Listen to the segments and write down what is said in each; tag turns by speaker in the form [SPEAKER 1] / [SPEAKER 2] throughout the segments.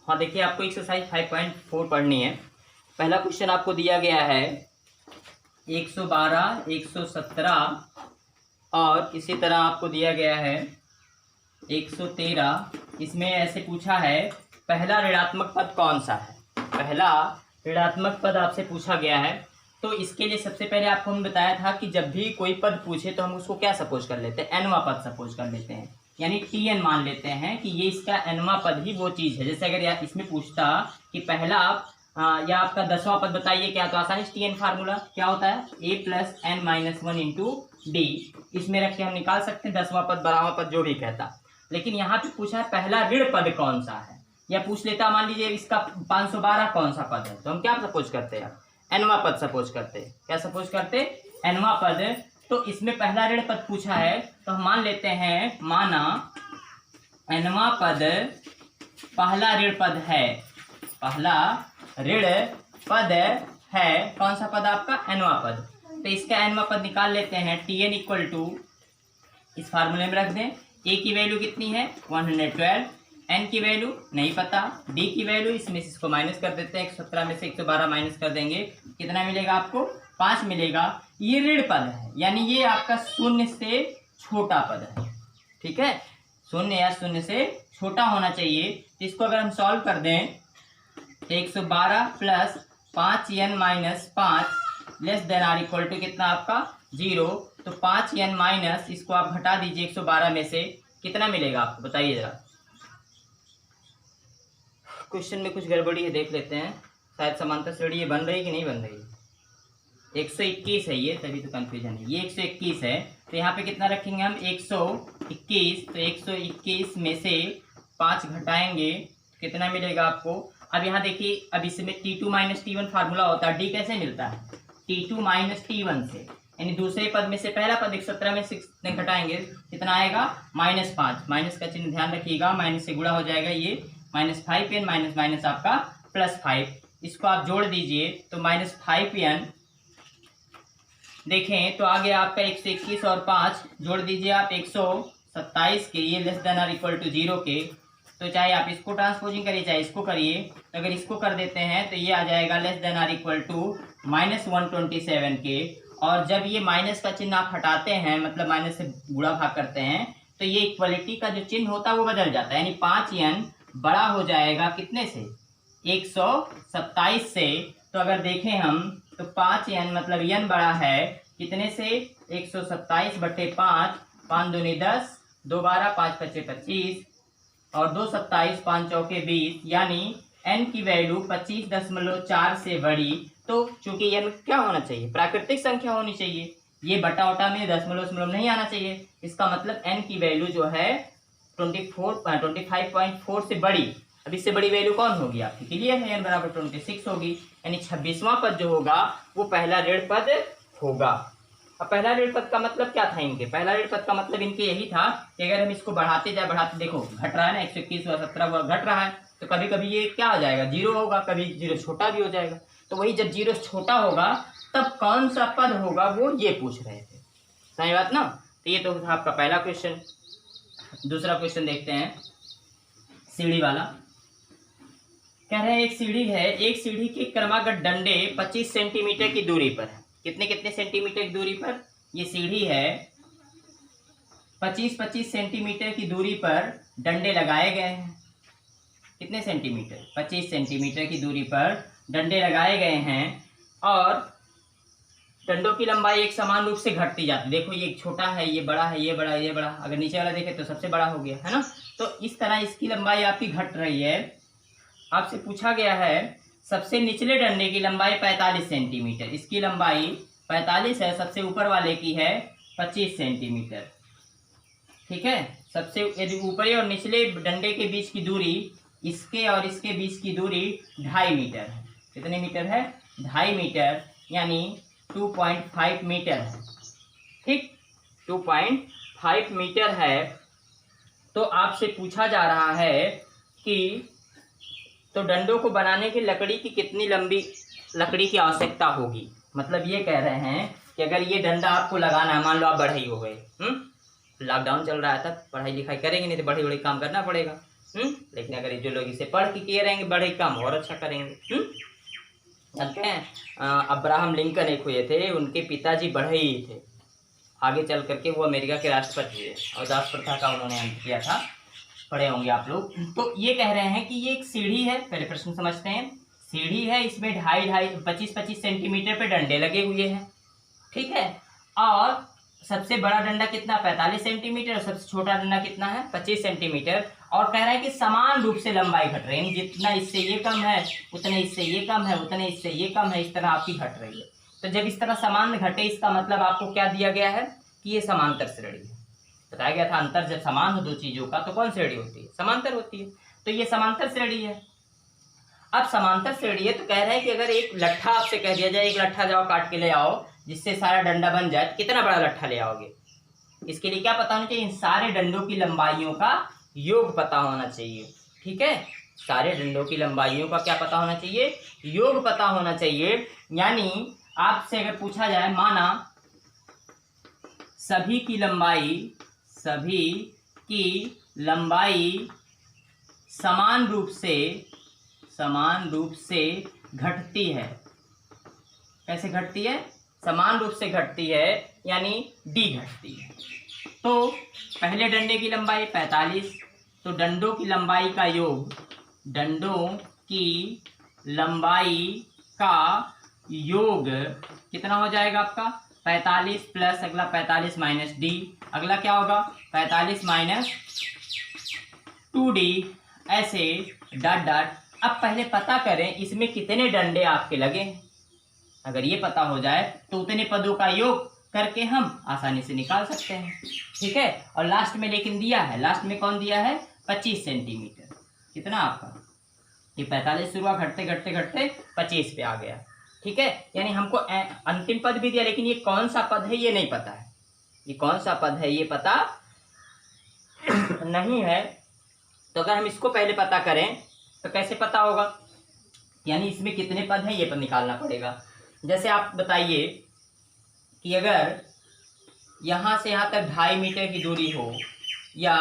[SPEAKER 1] हाँ देखिए, आपको एक्सरसाइज 5.4 पढ़नी है। पहला क्वेश्चन आपको दिया गया है 112, 117 और इसी तरह आपको दिया गया है 113। इसमें ऐसे पूछा है पहला ऋणात्मक पद कौन सा है। पहला ऋणात्मक पद आपसे पूछा गया है। तो इसके लिए सबसे पहले आपको हम बताया था कि जब भी कोई पद पूछे तो हम उसको क्या सपोज कर लेते हैं, एनवा पद सपोज कर लेते हैं, यानी टी एन मान लेते हैं कि ये इसका एनवा पद ही वो चीज़ है। जैसे अगर इसमें पूछता कि पहला आप या आपका 10वां पद बताइए क्या, तो आसानी से टी एन फार्मूला क्या होता है, a plus n minus one into d. इसमें रख के हम निकाल सकते हैं 10वां पद 12वां पद जो भी कहता। लेकिन यहाँ पे पूछा है पहला ऋण पद कौन सा है, या पूछ लेता मान लीजिए इसका 512 कौन सा पद है, तो हम क्या सपोज करते हैं, एनवा पद सपोज करते। क्या सपोज करते, एनवा पद। तो इसमें पहला ऋण पद पूछा है तो हम मान लेते हैं, माना एनवा पद पहला ऋण पद है, पहला ऋण पद है। कौन सा पद आपका, एनवा पद। तो इसका एनवा पद निकाल लेते हैं, टी एन इक्वल टू इस फार्मूले में रख दें। ए की वैल्यू कितनी है 112, एन की वैल्यू नहीं पता, डी की वैल्यू इसमें से इसको माइनस कर देते हैं, 117 में से 112 माइनस कर देंगे, कितना मिलेगा आपको 5 मिलेगा। ये ऋण पद है, यानी ये आपका शून्य से छोटा पद है। ठीक है, शून्य या शून्य से छोटा होना चाहिए। तो इसको अगर हम सॉल्व कर दें, 112 plus 5n minus 5 less than or equal to कितना आपका 0। तो 5n माइनस इसको आप घटा दीजिए 112 में से, कितना मिलेगा आपको बताइए जरा। क्वेश्चन में कुछ गड़बड़ी है, देख लेते हैं। शायद समांतर श्रेणी ये बन रही कि नहीं बन रही। 121 है ये, तभी तो कंफ्यूजन है। ये 121 है, तो यहाँ पे कितना रखेंगे हम 121। तो 121 में से 5 घटाएंगे तो कितना मिलेगा आपको। अब यहाँ देखिए, अब इसमें T2 माइनस T1 फार्मूला होता है। डी कैसे मिलता है, T2 माइनस T1 से, यानी दूसरे पद में से पहला पद 117 में 6 घटाएंगे कितना आएगा -5। माइनस का चिन्ह ध्यान रखिएगा, माइनस से गुणा हो जाएगा, ये -5n माइनस माइनस आपका +5। इसको आप जोड़ दीजिए तो -5n। देखें तो आगे आपका 121 और 5 जोड़ दीजिए आप 127 के, ये less than or equal to 0 के। तो चाहे आप इसको ट्रांसपोजिंग करिए चाहे इसको करिए, तो अगर इसको कर देते हैं तो ये आ जाएगा less than or equal to -127 के। और जब ये माइनस का चिन्ह आप हटाते हैं, मतलब माइनस से गुणा भाग करते हैं, तो ये इक्वलिटी का जो चिन्ह होता है वो बदल जाता है, यानी 5n बड़ा हो जाएगा कितने से 127 से। तो अगर देखें हम तो 5n मतलब n बड़ा है कितने से 127 बटे 5, 5 दूनी 10, 2 12, 5 पच्चे 25 और 2 27, 5 चौके 20, यानी n की वैल्यू 25.4 से बड़ी। तो चूंकि n क्या होना चाहिए, प्राकृतिक संख्या होनी चाहिए, ये बटा वटा में दशमलव नहीं आना चाहिए। इसका मतलब n की वैल्यू जो है 25.4 से बड़ी। अब इससे बड़ी वैल्यू कौन होगी आपकी, क्लियर है, n बराबर 26 होगी, यानी 26वां पद जो होगा वो पहला ऋण पद होगा। अब पहला ऋण पद का मतलब क्या था इनके, पहला ऋण पद का मतलब इनके यही था कि अगर हम इसको बढ़ाते जाए, बढ़ाते देखो घट रहा है ना, 121 और 17 घट रहा है, तो कभी कभी ये क्या हो जाएगा 0 होगा, कभी 0 छोटा भी हो जाएगा। तो वही जब 0 छोटा होगा तब कौन सा पद होगा वो ये पूछ रहे थे, सही बात ना। तो ये तो था आपका पहला क्वेश्चन। दूसरा क्वेश्चन देखते हैं, सीढ़ी वाला। कह रहे हैं एक सीढ़ी है, एक सीढ़ी के क्रमागत डंडे 25 सेंटीमीटर की दूरी पर है। कितने सेंटीमीटर की दूरी पर ये सीढ़ी है, 25 सेंटीमीटर की दूरी पर डंडे लगाए गए हैं। कितने सेंटीमीटर, 25 सेंटीमीटर की दूरी पर डंडे लगाए गए हैं और डंडों की लंबाई एक समान रूप से घटती जाती है। देखो ये छोटा है, ये बड़ा है, ये बड़ा है, ये बड़ा, अगर नीचे वाला देखे तो सबसे बड़ा हो गया है ना। तो इस तरह इसकी लंबाई आपकी घट रही है। आपसे पूछा गया है सबसे निचले डंडे की लंबाई 45 सेंटीमीटर, इसकी लंबाई 45 है, सबसे ऊपर वाले की है 25 सेंटीमीटर। ठीक है, सबसे यदि ऊपरी और निचले डंडे के बीच की दूरी, इसके और इसके बीच की दूरी 2.5 मीटर है। कितने मीटर है, 2.5 मीटर, यानी 2.5 मीटर है। ठीक, 2.5 मीटर है। तो आपसे पूछा जा रहा है कि तो डंडों को बनाने की लकड़ी की कितनी लंबी लकड़ी की आवश्यकता होगी। मतलब ये कह रहे हैं कि अगर ये डंडा आपको लगाना है, मान लो आप बढ़ई हो गए, लॉकडाउन चल रहा है, तब पढ़ाई लिखाई करेंगे नहीं तो बड़े बड़े काम करना पड़ेगा। लेकिन अगर जो लोग इसे पढ़ के किए रहेंगे बड़े काम और अच्छा करेंगे। जानते हैं अब्राहम लिंकन एक हुए थे, उनके पिताजी बढ़ई ही थे, आगे चल करके वो अमेरिका के राष्ट्रपति हुए और दास प्रथा का उन्होंने अंत किया था, पढ़े होंगे आप लोग। तो ये कह रहे हैं कि ये एक सीढ़ी है, पहले प्रश्न समझते हैं। सीढ़ी है, इसमें 25-25 सेंटीमीटर पे डंडे लगे हुए हैं, ठीक है। और सबसे बड़ा डंडा कितना 45 सेंटीमीटर और सबसे छोटा डंडा कितना है 25 सेंटीमीटर। और कह रहा है कि समान रूप से लंबाई घट रही है, जितना इससे ये कम है उतने इससे ये कम है, उतने इससे ये कम है, इस तरह आपकी घट रही है। तो जब इस तरह समान घटे, इसका मतलब आपको क्या दिया गया है कि ये समांतर श्रेणी है। बताया गया था अंतर जब समान हो दो चीजों का तो कौन श्रेणी होती है, समांतर होती है। तो ये समांतर श्रेणी है। अब समांतर श्रेणी है तो कह रहे हैं कि अगर एक लट्ठा आपसे कह दिया जाए, एक लट्ठा जाओ काट के ले आओ जिससे सारा डंडा बन जाए, तो कितना बड़ा लट्ठा ले आओगे? इसके लिए क्या पता होना चाहिए, इन सारे डंडों की लंबाइयों का योग पता होना चाहिए, ठीक है। सारे डंडों की लंबाइयों का क्या पता होना चाहिए, योग पता होना चाहिए। यानी आपसे अगर पूछा जाए, माना सभी की लंबाई समान रूप से घटती है। कैसे घटती है? समान रूप से घटती है, यानी डी घटती है। तो पहले डंडे की लंबाई 45, तो डंडों की लंबाई का योग कितना हो जाएगा आपका 45 प्लस अगला 45 माइनस डी, अगला क्या होगा 45 माइनस 2d, ऐसे डॉट डॉट। अब पहले पता करें इसमें कितने डंडे आपके लगे। अगर ये पता हो जाए तो उतने पदों का योग करके हम आसानी से निकाल सकते हैं, ठीक है। और लास्ट में लेकिन दिया है, लास्ट में कौन दिया है 25 सेंटीमीटर। कितना आपका ये 45 से हुआ, घटते घटते घटते 25 पे आ गया, ठीक है। यानी हमको अंतिम पद भी दिया, लेकिन ये कौन सा पद है ये नहीं पता है, ये कौन सा पद है ये पता नहीं है। तो अगर हम इसको पहले पता करें तो कैसे पता होगा, यानी इसमें कितने पद हैं ये पद निकालना पड़ेगा। जैसे आप बताइए कि अगर यहाँ से यहाँ तक 2.5 मीटर की दूरी हो, या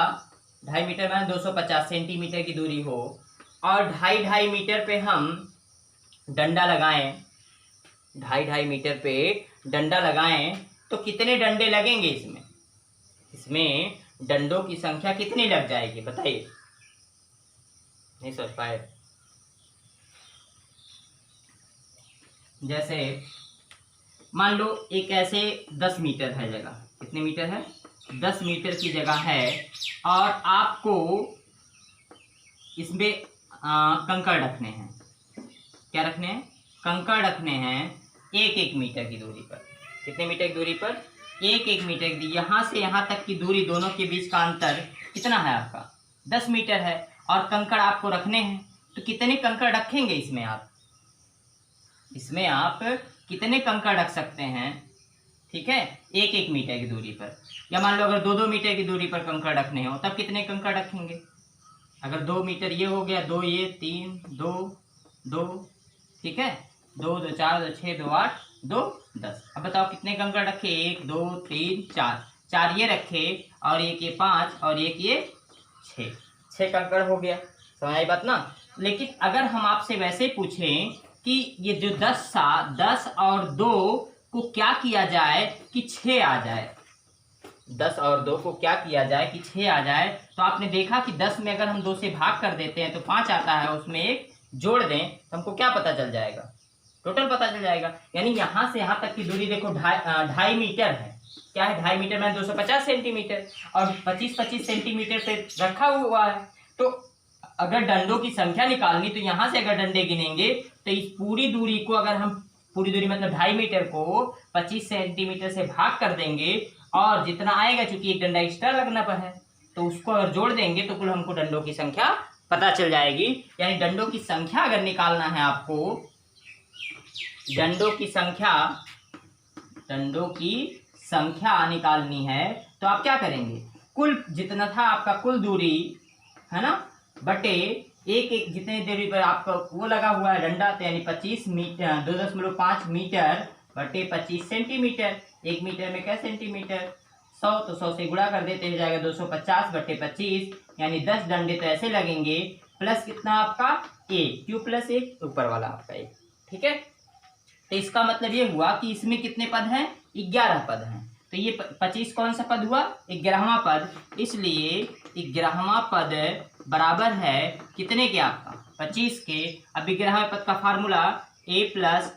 [SPEAKER 1] 2.5 मीटर में 250 सेंटीमीटर की दूरी हो, और 2.5 मीटर पे हम डंडा लगाएं, 2.5 मीटर पे डंडा लगाएं तो कितने डंडे लगेंगे इसमें डंडों की संख्या कितनी लग जाएगी बताइए, नहीं सोच पाए। जैसे मान लो एक ऐसे 10 मीटर है जगह, कितने मीटर है 10 मीटर की जगह है, और आपको इसमें कंकड़ रखने हैं। क्या रखने हैं? कंकड़ रखने हैं 1-1 मीटर की दूरी पर। कितने मीटर की दूरी पर? 1-1 मीटर की। यहाँ से यहाँ तक की दूरी, दोनों के बीच का अंतर कितना है आपका 10 मीटर है, और कंकड़ आपको रखने हैं। तो कितने कंकड़ रखेंगे इसमें आप कितने कंकड़ रख सकते हैं, ठीक है 1-1 मीटर की दूरी पर। या मान लो अगर 2-2 मीटर की दूरी पर कंकड़ रखने हो तब कितने कंकड़ रखेंगे? अगर 2 मीटर ये हो गया, 2 ये, 3, 2, ठीक है, 2, 2, 4, 2, 6, 2, 8, 2, 10। अब बताओ कितने कंकड़ रखे? 1, 2, 3, 4 ये रखे, और एक ये 5 और एक ये 6 कंकड़ हो गया। समझ आई बात ना। लेकिन अगर हम आपसे वैसे पूछें कि ये जो 10 और 2 को क्या किया जाए कि 6 आ जाए, 10 और 2 को क्या किया जाए कि 6 आ जाए, तो आपने देखा कि 10 में अगर हम 2 से भाग कर देते हैं तो 5 आता है, उसमें 1 जोड़ दें तो हमको क्या पता चल जाएगा, टोटल पता चल जाएगा। यानी यहाँ से यहाँ तक की दूरी देखो 2.5 मीटर है। क्या है 2.5 मीटर में 250 सेंटीमीटर, और 25-25 सेंटीमीटर पे रखा हुआ है। तो अगर डंडों की संख्या निकालनी, तो यहाँ से अगर डंडे गिनेंगे तो इस पूरी दूरी को, अगर हम पूरी दूरी मतलब 2.5 मीटर को 25 सेंटीमीटर से भाग कर देंगे, और जितना आएगा चूंकि एक डंडा एक्स्ट्रा लगना पर है, तो उसको अगर जोड़ देंगे तो कुल हमको डंडों की संख्या पता चल जाएगी। यानी डंडों की संख्या अगर निकालना है आपको, डंडों की संख्या निकालनी है, तो आप क्या करेंगे, कुल जितना था आपका कुल दूरी है ना, बटे 1-1 जितने दूरी पर आपका वो लगा हुआ है डंडा, तो यानी 25 मीटर 2.5 मीटर बटे 25 सेंटीमीटर। 1 मीटर में क्या सेंटीमीटर, 100 तो 100 से गुणा कर देते हो जाएगा 250/25 यानी 10 डंडे तो ऐसे लगेंगे, प्लस कितना आपका a, क्यू प्लस 1 ऊपर वाला आपका 1। ठीक है, तो इसका मतलब ये हुआ कि इसमें कितने पद हैं, 11 पद हैं। तो ये 25 कौन सा पद हुआ, 11वां पद, इसलिए 11वां पद बराबर है कितने के आपका 25 के। अब 11वें पद का फार्मूला a प्लस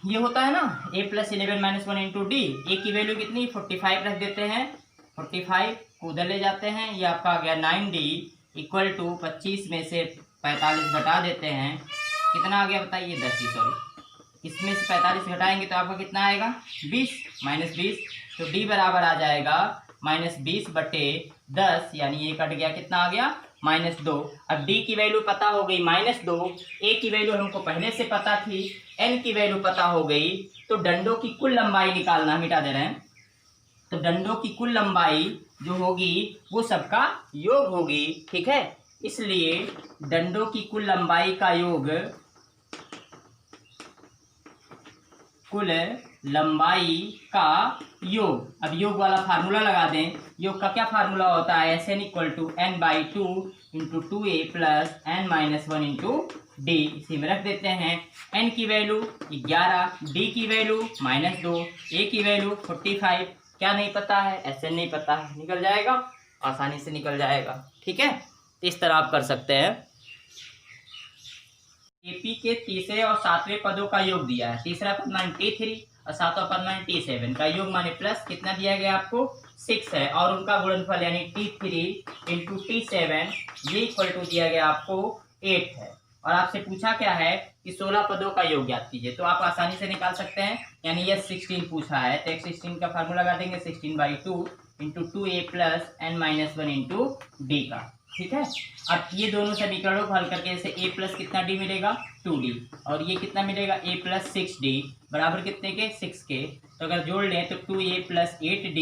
[SPEAKER 1] ये होता है ना a plus 11 minus 1 into d. A की वैल्यू कितनी 45 रख देते हैं, 45 को उधर ले जाते हैं, ये आपका आ गया 9d इक्वल टू 25 में से 45 घटा देते हैं, कितना आ गया बताइए 10 सॉरी, इसमें से 45 घटाएंगे तो आपका कितना आएगा 20 माइनस 20, तो d बराबर आ जाएगा -20/10 यानी ये कट गया, कितना आ गया -2। अब d की वैल्यू पता हो गई -2, a की वैल्यू हमको पहले से पता थी, n की वैल्यू पता हो गई, तो डंडों की कुल लंबाई निकालना, मिटा दे रहे हैं, तो डंडों की कुल लंबाई जो होगी वो सबका योग होगी। ठीक है, इसलिए डंडों की कुल लंबाई का योग, कुल लंबाई का योग, अब योग वाला फार्मूला लगा दें। योग का क्या फार्मूला होता है, Sn equal to n/2 into 2a plus n-1 into D. इसी में रख देते हैं, n की वैल्यू 11, d की वैल्यू -2, a की वैल्यू 45, क्या नहीं पता है, Sn नहीं पता है, निकल जाएगा, आसानी से निकल जाएगा। ठीक है, इस तरह आप कर सकते हैं। एपी के तीसरे और सातवें पदों का योग दिया है, तीसरा पद मान T3 और सातवां पद मान T7 का योग माने प्लस कितना दिया गया आपको 6 है, और उनका गुणनफल यानी T3 इंटू T7 ये इक्वल टू दिया गया आपको 8 है। और आपसे पूछा क्या है कि 16 पदों का योग ज्ञात कीजिए, तो आप आसानी से निकाल सकते हैं, यानी ये 16 पूछा है तो x16 का फार्मूला लगा देंगे 16/2 into 2a plus n-1 into D का। ठीक है, अब ये दोनों समीकरणों को हल करके जैसे a प्लस कितना d मिलेगा 2d, और ये कितना मिलेगा a प्लस 6d बराबर कितने के 6 के, तो अगर जोड़ लें तो 2a plus 8d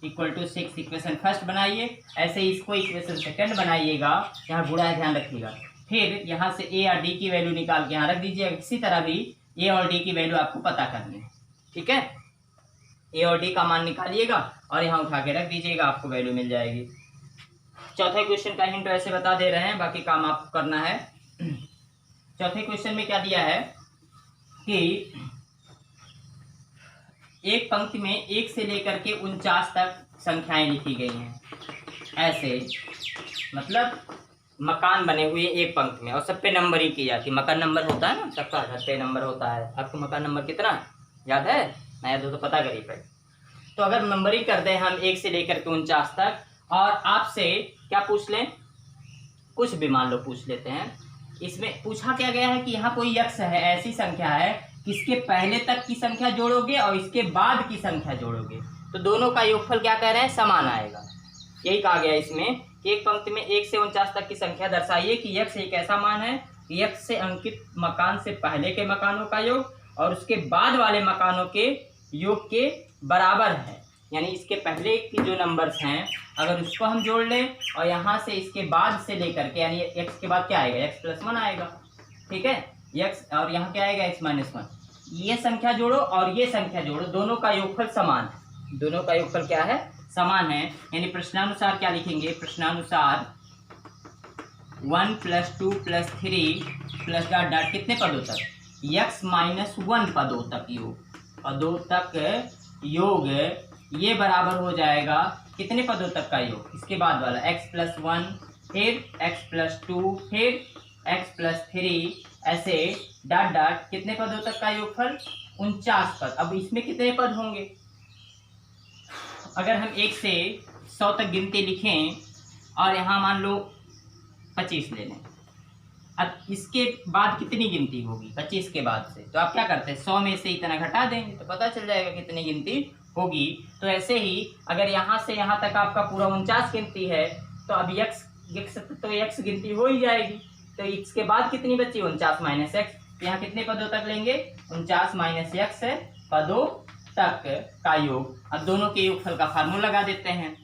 [SPEAKER 1] equal to 6 equation first बनाइए, ऐसे ही इसको इक्वेशन सेकंड बनाइएगा, यहाँ गुणा है ध्यान रखिएगा, फिर यहाँ से a और d की वैल्यू निकाल के यहाँ रख दीजिएगा। इसी तरह भी a और d की वैल्यू आपको पता करनी है। ठीक है, a और d का मान निकालिएगा और यहाँ उठा के रख दीजिएगा, आपको वैल्यू मिल जाएगी। चौथे क्वेश्चन का हिंट ऐसे बता दे रहे हैं, बाकी काम आपको करना है। चौथे क्वेश्चन में क्या दिया है कि एक पंक्ति में 1 से लेकर के 49 तक संख्याएं लिखी गई हैं, ऐसे मतलब मकान बने हुए एक पंक्ति में, और सब पे नंबरिंग की जाती है। मकान नंबर होता है ना सबका, घर पे नंबर होता है, आपको मकान नंबर कितना याद है, ना याद हो तो पता करिए पहले। तो अगर नंबरिंग करते हैं हम 1 से लेकर के 49 तक, और आपसे क्या पूछ लें, कुछ भी मान लो पूछ लेते हैं, इसमें पूछा क्या गया है कि यहाँ कोई यक्ष है, ऐसी संख्या है किसके पहले तक की संख्या जोड़ोगे और इसके बाद की संख्या जोड़ोगे तो दोनों का योगफल क्या कह रहे हैं समान आएगा। यही कहा गया इसमें कि एक पंक्ति में 1 से 49 तक की संख्या दर्शाइए कि यक्ष एक ऐसा मान है कि यक्ष से अंकित मकान से पहले के मकानों का योग और उसके बाद वाले मकानों के योग के बराबर है, यानी इसके पहले की जो नंबर्स हैं अगर उसको हम जोड़ लें और यहाँ से इसके बाद से लेकर के, यानी x के बाद क्या आएगा x प्लस 1 आएगा। ठीक है, x और यहाँ क्या आएगा x माइनस 1, ये संख्या जोड़ो और ये संख्या जोड़ो, दोनों का योगफल समान है, दोनों का योगफल क्या है समान है। यानी प्रश्नानुसार क्या लिखेंगे, प्रश्नानुसार 1 + 2 + 3 प्लस डॉट डॉट कितने पदों तक x माइनस 1 पदों तक योग, पदों तक योग ये बराबर हो जाएगा कितने पदों तक का योग, इसके बाद वाला x प्लस 1 फिर x प्लस 2 फिर x प्लस 3 ऐसे डॉट डॉट कितने पदों तक का योगफल 49 पद। अब इसमें कितने पद होंगे, अगर हम 1 से 100 तक गिनती लिखें और यहाँ मान लो 25 ले लें, अब इसके बाद कितनी गिनती होगी 25 के बाद से, तो आप क्या करते हैं 100 में से इतना घटा देंगे तो पता चल जाएगा कितनी गिनती होगी। तो ऐसे ही अगर यहाँ से यहाँ तक आपका पूरा 49 गिनती है तो अब x गिनती हो ही जाएगी, तो x के बाद कितनी बची 49 माइनस x, यहाँ कितने पदों तक लेंगे 49 माइनस x है पदों तक का योग। अब दोनों के योगफल का फार्मूला लगा देते हैं,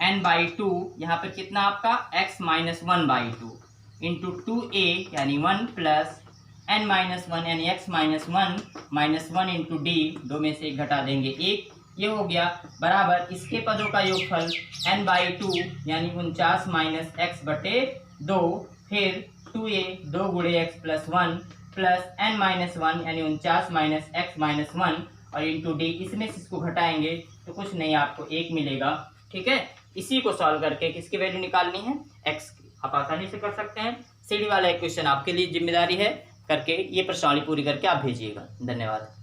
[SPEAKER 1] n/2 यहाँ पे कितना आपका x माइनस 1/2 इंटू 2a यानी 1 प्लस n-1 यानी x-1 इंटू डी, 2 में से 1 घटा देंगे 1, ये हो गया बराबर इसके पदों का योगफल n/2 यानी 49 माइनस x बटे 2, फिर 2a 2 गुणे x प्लस 1 प्लस n-1 यानी 49 माइनस x माइनस 1 और इंटू डी, इसमें से इसको घटाएंगे तो कुछ नहीं आपको 1 मिलेगा। ठीक है, इसी को सॉल्व करके किसकी वैल्यू निकालनी है, x की, आप आसानी से कर सकते हैं। सीढ़ी वाला एक क्वेश्चन आपके लिए जिम्मेदारी है, करके ये प्रश्नावली पूरी करके आप भेजिएगा। धन्यवाद।